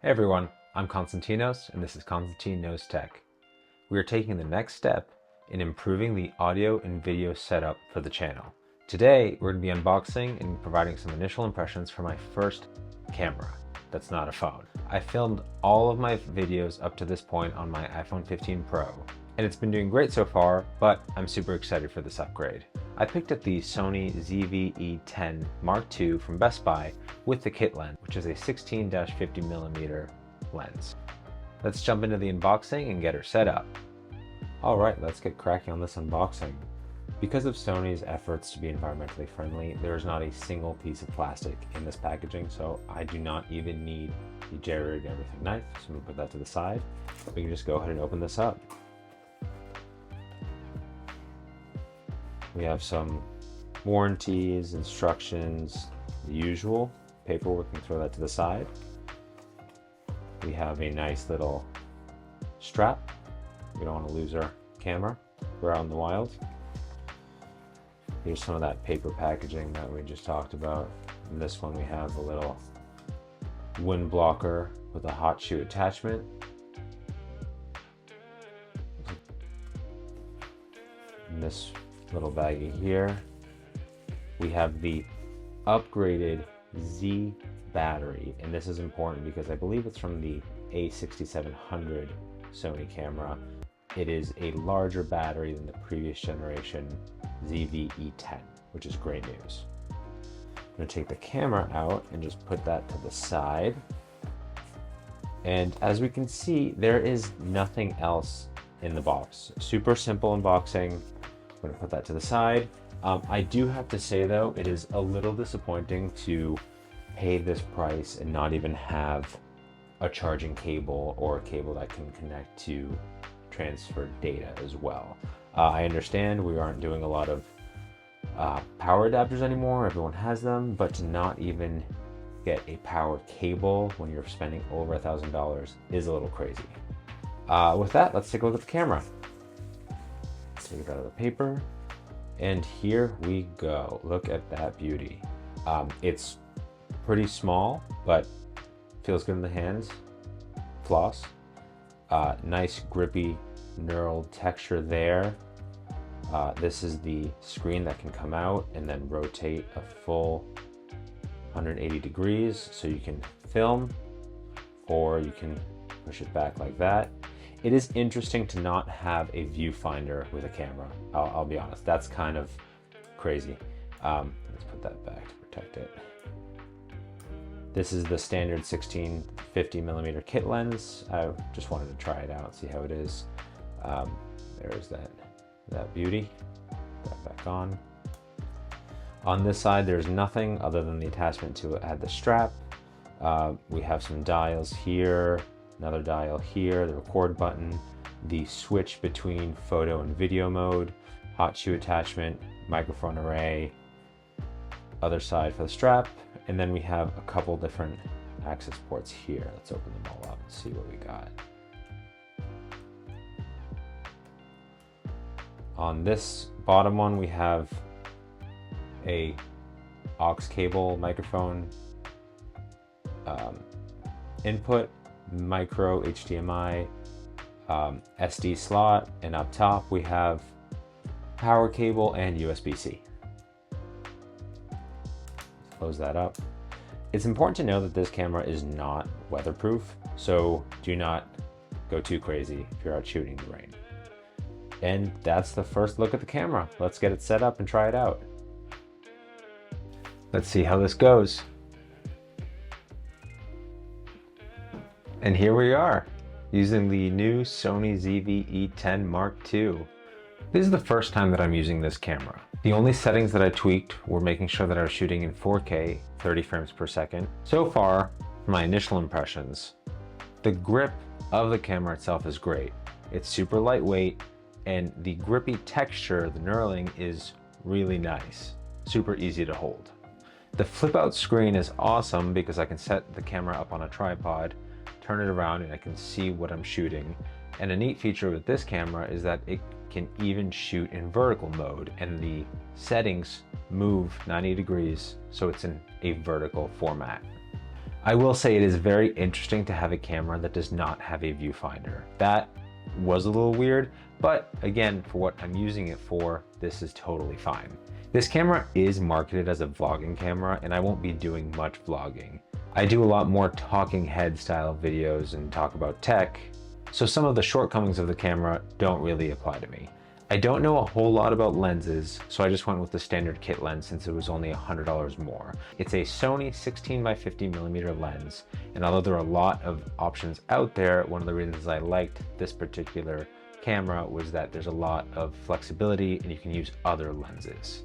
Hey everyone, I'm Konstantinos and this is Konstantin Knows Tech. We are taking the next step in improving the audio and video setup for the channel. Today we're going to be unboxing and providing some initial impressions for my first camera that's not a phone. I filmed all of my videos up to this point on my iPhone 15 Pro and it's been doing great so far, but I'm super excited for this upgrade. I picked up the Sony ZV E10 II from Best Buy with the kit lens, which is a 16-50mm lens. Let's jump into the unboxing and get her set up. Alright, let's get cracking on this unboxing. Because of Sony's efforts to be environmentally friendly, there is not a single piece of plastic in this packaging, so I do not even need the jerry-rigged everything knife, so I'm going to put that to the side. We can just go ahead and open this up. We have some warranties, instructions, the usual paperwork, we can throw that to the side. We have a nice little strap. We don't want to lose our camera. We're out in the wild. Here's some of that paper packaging that we just talked about. In this one we have a little wind blocker with a hot shoe attachment. In this little baggie here, we have the upgraded Z battery, and this is important because I believe it's from the A6700 Sony camera. It is a larger battery than the previous generation ZV E10, which is great news. I'm going to take the camera out and just put that to the side. And as we can see, there is nothing else in the box. Super simple unboxing. I'm going to put that to the side. I do have to say though, it is a little disappointing to pay this price and not even have a charging cable or a cable that can connect to transfer data as well. I understand we aren't doing a lot of power adapters anymore, everyone has them, but to not even get a power cable when you're spending over $1,000 is a little crazy. With that, let's take a look at the camera. Let's take it out of the paper, and here we go. Look at that beauty. It's pretty small, but feels good in the hands. Floss. Nice grippy knurled texture there. This is the screen that can come out and then rotate a full 180 degrees, so you can film or you can push it back like that. It is interesting to not have a viewfinder with a camera. I'll be honest, that's kind of crazy. Let's put that back to protect it. This is the standard 16-50mm kit lens. I just wanted to try it out, see how it is. There's that beauty. Put that back on. On this side, there's nothing other than the attachment to add the strap. We have some dials here, another dial here, the record button, the switch between photo and video mode, hot shoe attachment, microphone array, other side for the strap, and then we have a couple different access ports here. Let's open them all up and see what we got. On this bottom one, we have a aux cable microphone input, micro HDMI, SD slot, and up top we have power cable and USB-C. Close that up. It's important to know that this camera is not weatherproof, so do not go too crazy if you're out shooting in the rain. And that's the first look at the camera. Let's get it set up and try it out. Let's see how this goes. And here we are, using the new Sony ZV E10 II. This is the first time that I'm using this camera. The only settings that I tweaked were making sure that I was shooting in 4K, 30 frames per second. So far, for my initial impressions, the grip of the camera itself is great. It's super lightweight, and the grippy texture, the knurling, is really nice. Super easy to hold. The flip out screen is awesome because I can set the camera up on a tripod, turn it around, and I can see what I'm shooting. And a neat feature with this camera is that it can even shoot in vertical mode, and the settings move 90 degrees, so it's in a vertical format. I will say it is very interesting to have a camera that does not have a viewfinder. That was a little weird, but again, for what I'm using it for, this is totally fine. This camera is marketed as a vlogging camera, and I won't be doing much vlogging. I do a lot more talking head style videos and talk about tech, so some of the shortcomings of the camera don't really apply to me. I don't know a whole lot about lenses, so I just went with the standard kit lens since it was only $100 more. It's a Sony 16x50mm lens, and although there are a lot of options out there, one of the reasons I liked this particular camera was that there's a lot of flexibility and you can use other lenses.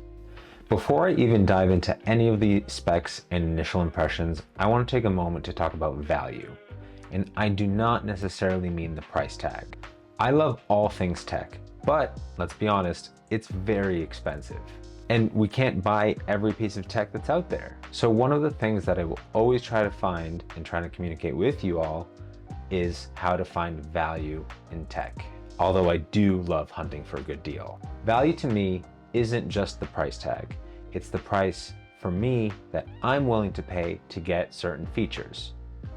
Before I even dive into any of the specs and initial impressions, I want to take a moment to talk about value. And I do not necessarily mean the price tag. I love all things tech, but let's be honest, it's very expensive. And we can't buy every piece of tech that's out there. So one of the things that I will always try to find and try to communicate with you all is how to find value in tech. Although I do love hunting for a good deal. Value to me isn't just the price tag. It's the price for me that I'm willing to pay to get certain features.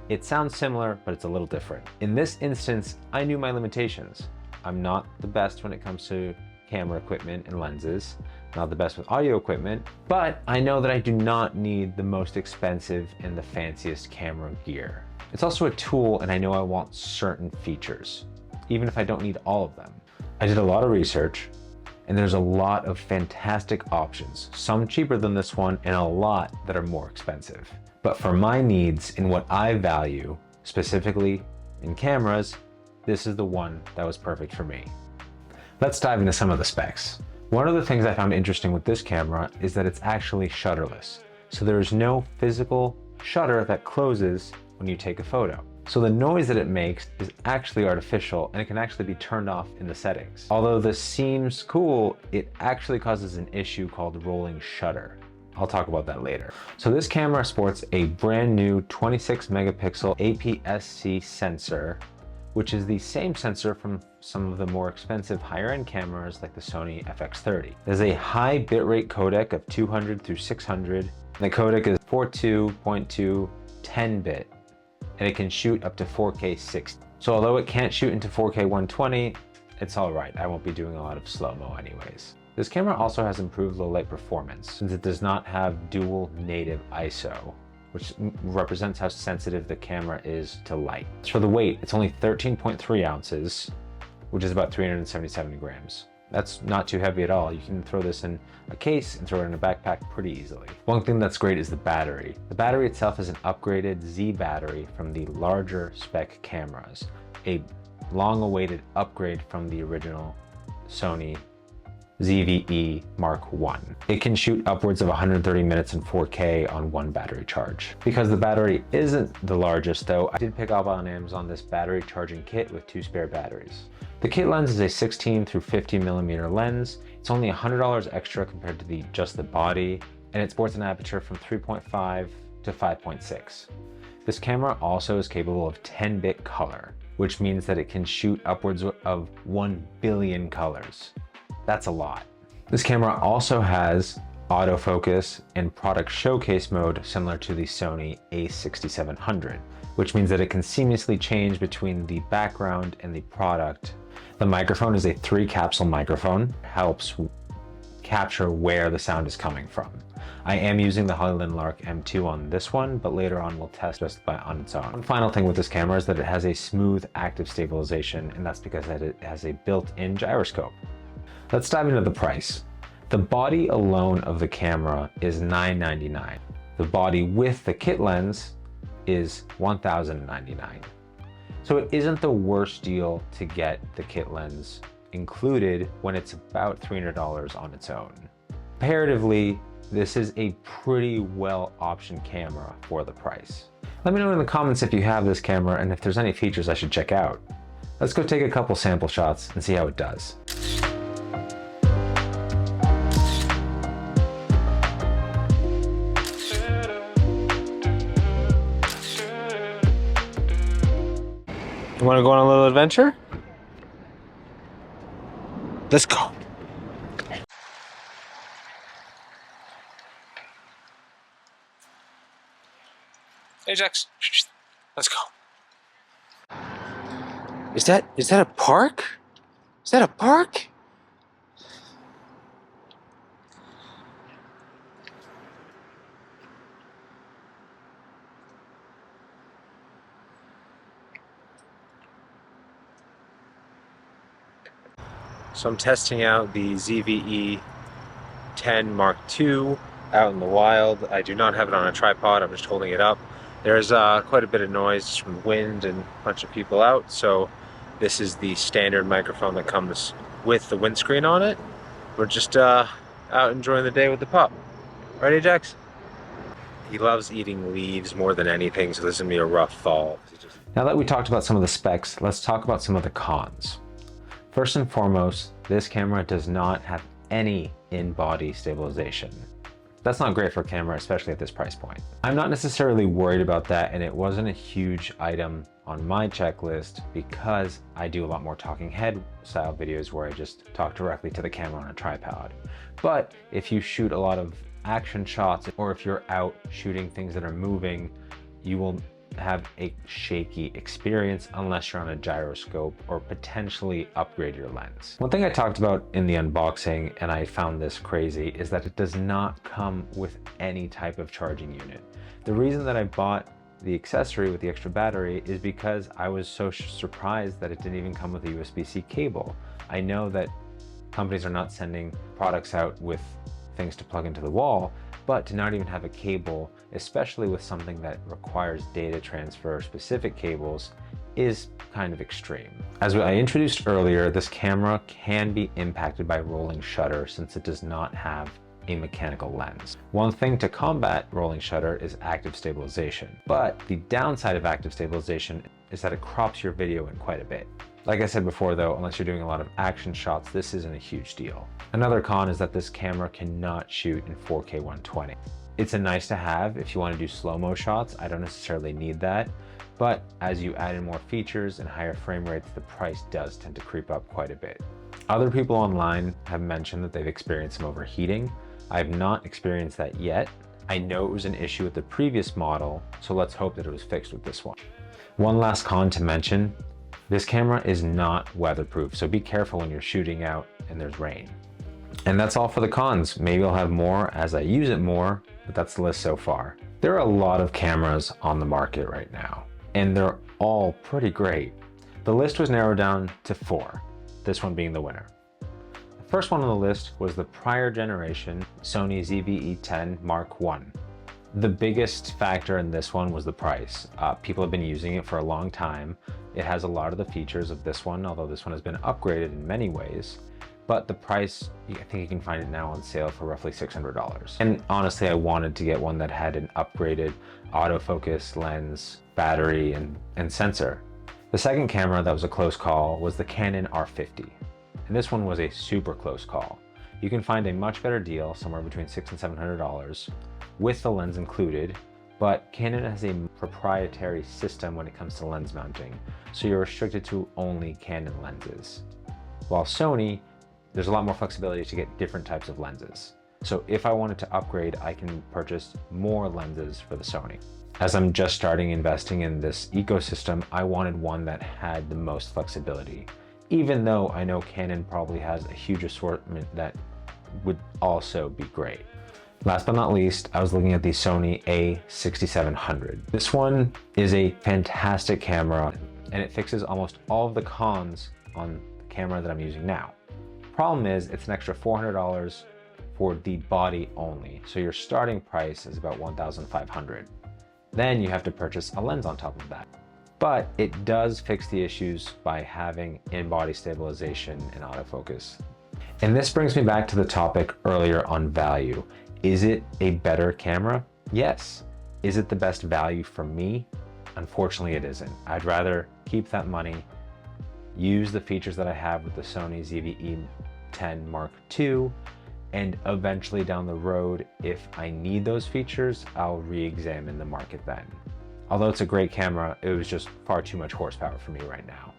It sounds similar, but it's a little different. In this instance, I knew my limitations. I'm not the best when it comes to camera equipment and lenses, not the best with audio equipment, but I know that I do not need the most expensive and the fanciest camera gear. It's also a tool, and I know I want certain features, even if I don't need all of them. I did a lot of research, and there's a lot of fantastic options, some cheaper than this one and a lot that are more expensive. But for my needs and what I value, specifically in cameras, this is the one that was perfect for me. Let's dive into some of the specs. One of the things I found interesting with this camera is that it's actually shutterless. So there is no physical shutter that closes when you take a photo. So the noise that it makes is actually artificial, and it can actually be turned off in the settings. Although this seems cool, it actually causes an issue called rolling shutter. I'll talk about that later. So this camera sports a brand new 26 megapixel APS-C sensor, which is the same sensor from some of the more expensive higher end cameras like the Sony FX30. There's a high bitrate codec of 200 through 600. And the codec is 42.2 10-bit, and it can shoot up to 4K 60. So although it can't shoot into 4K 120, it's all right. I won't be doing a lot of slow-mo anyways. This camera also has improved low light performance since it does not have dual native ISO, which represents how sensitive the camera is to light. As for the weight, it's only 13.3 ounces, which is about 377 grams. That's not too heavy at all. You can throw this in a case and throw it in a backpack pretty easily. One thing that's great is the battery. The battery itself is an upgraded Z battery from the larger spec cameras, a long-awaited upgrade from the original Sony ZV-E Mark I. It can shoot upwards of 130 minutes in 4K on one battery charge. Because the battery isn't the largest though, I did pick up on Amazon this battery charging kit with 2 spare batteries. The kit lens is a 16 through 50 millimeter lens. It's only $100 extra compared to just the body, and it sports an aperture from 3.5 to 5.6. This camera also is capable of 10-bit color, which means that it can shoot upwards of 1 billion colors. That's a lot. This camera also has autofocus and product showcase mode similar to the Sony a6700, which means that it can seamlessly change between the background and the product. The microphone is a 3-capsule microphone, helps capture where the sound is coming from. I am using the Hollyland Lark M2 on this one, but later on we'll test just on its own. One final thing with this camera is that it has a smooth active stabilization, and that's because it has a built-in gyroscope. Let's dive into the price. The body alone of the camera is $999. The body with the kit lens is $1,099. So it isn't the worst deal to get the kit lens included when it's about $300 on its own. Comparatively, this is a pretty well optioned camera for the price. Let me know in the comments if you have this camera and if there's any features I should check out. Let's go take a couple sample shots and see how it does. You want to go on a little adventure? Let's go. Hey, Jax. Let's go. Is that a park? Is that a park? So I'm testing out the ZV E10 II out in the wild. I do not have it on a tripod, I'm just holding it up. There's quite a bit of noise from wind and a bunch of people out, so this is the standard microphone that comes with the windscreen on it. We're just out enjoying the day with the pup. Ready, Jax? He loves eating leaves more than anything, so this is gonna be a rough fall. Now that we talked about some of the specs, let's talk about some of the cons. First and foremost, this camera does not have any in-body stabilization. That's not great for a camera, especially at this price point. I'm not necessarily worried about that, and it wasn't a huge item on my checklist because I do a lot more talking head style videos where I just talk directly to the camera on a tripod. But if you shoot a lot of action shots, or if you're out shooting things that are moving, you will have a shaky experience unless you're on a gyroscope or potentially upgrade your lens. One thing I talked about in the unboxing, and I found this crazy, is that it does not come with any type of charging unit. The reason that I bought the accessory with the extra battery is because I was so surprised that it didn't even come with a USB-C cable. I know that companies are not sending products out with things to plug into the wall, but to not even have a cable, especially with something that requires data transfer specific cables, is kind of extreme. As I introduced earlier, this camera can be impacted by rolling shutter since it does not have a mechanical lens. One thing to combat rolling shutter is active stabilization, but the downside of active stabilization is that it crops your video in quite a bit. Like I said before though, unless you're doing a lot of action shots, this isn't a huge deal. Another con is that this camera cannot shoot in 4K 120. It's a nice to have if you want to do slow-mo shots. I don't necessarily need that, but as you add in more features and higher frame rates, the price does tend to creep up quite a bit. Other people online have mentioned that they've experienced some overheating. I've not experienced that yet. I know it was an issue with the previous model, so let's hope that it was fixed with this one. One last con to mention, this camera is not weatherproof, so be careful when you're shooting out and there's rain. And that's all for the cons. Maybe I'll have more as I use it more, but that's the list so far. There are a lot of cameras on the market right now, and they're all pretty great. The list was narrowed down to 4, this one being the winner. The first one on the list was the prior generation Sony ZV E10 I. The biggest factor in this one was the price. People have been using it for a long time. It has a lot of the features of this one, although this one has been upgraded in many ways. But the price, I think you can find it now on sale for roughly $600. And honestly, I wanted to get one that had an upgraded autofocus, lens, battery, and sensor. The second camera that was a close call was the Canon R50. And this one was a super close call. You can find a much better deal, somewhere between $600 and $700, with the lens included, but Canon has a proprietary system when it comes to lens mounting, so you're restricted to only Canon lenses. While Sony, there's a lot more flexibility to get different types of lenses. So if I wanted to upgrade, I can purchase more lenses for the Sony. As I'm just starting investing in this ecosystem, I wanted one that had the most flexibility, even though I know Canon probably has a huge assortment that would also be great. Last but not least, I was looking at the Sony a6700. This one is a fantastic camera, and it fixes almost all of the cons on the camera that I'm using now. Problem is, it's an extra $400 for the body only, so your starting price is about $1,500. Then you have to purchase a lens on top of that. But it does fix the issues by having in-body stabilization and autofocus. And this brings me back to the topic earlier on value. Is it a better camera? Yes. Is it the best value for me? Unfortunately, it isn't. I'd rather keep that money, use the features that I have with the Sony ZV E10 II, and eventually down the road, if I need those features, I'll re-examine the market then. Although it's a great camera, it was just far too much horsepower for me right now.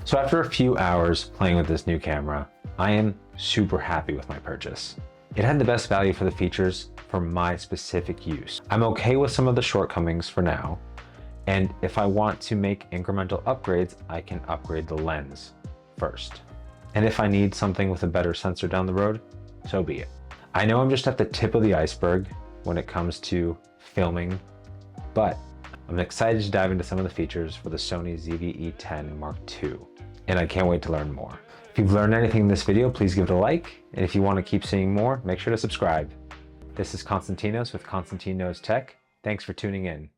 So after a few hours playing with this new camera, I am super happy with my purchase. It had the best value for the features for my specific use. I'm okay with some of the shortcomings for now. And if I want to make incremental upgrades, I can upgrade the lens first. And if I need something with a better sensor down the road, so be it. I know I'm just at the tip of the iceberg when it comes to filming, but I'm excited to dive into some of the features for the Sony ZV E10 Mark II, and I can't wait to learn more. If you've learned anything in this video, please give it a like, and if you want to keep seeing more, make sure to subscribe. This is Konstantinos with Konstantin Knows Tech. Thanks for tuning in.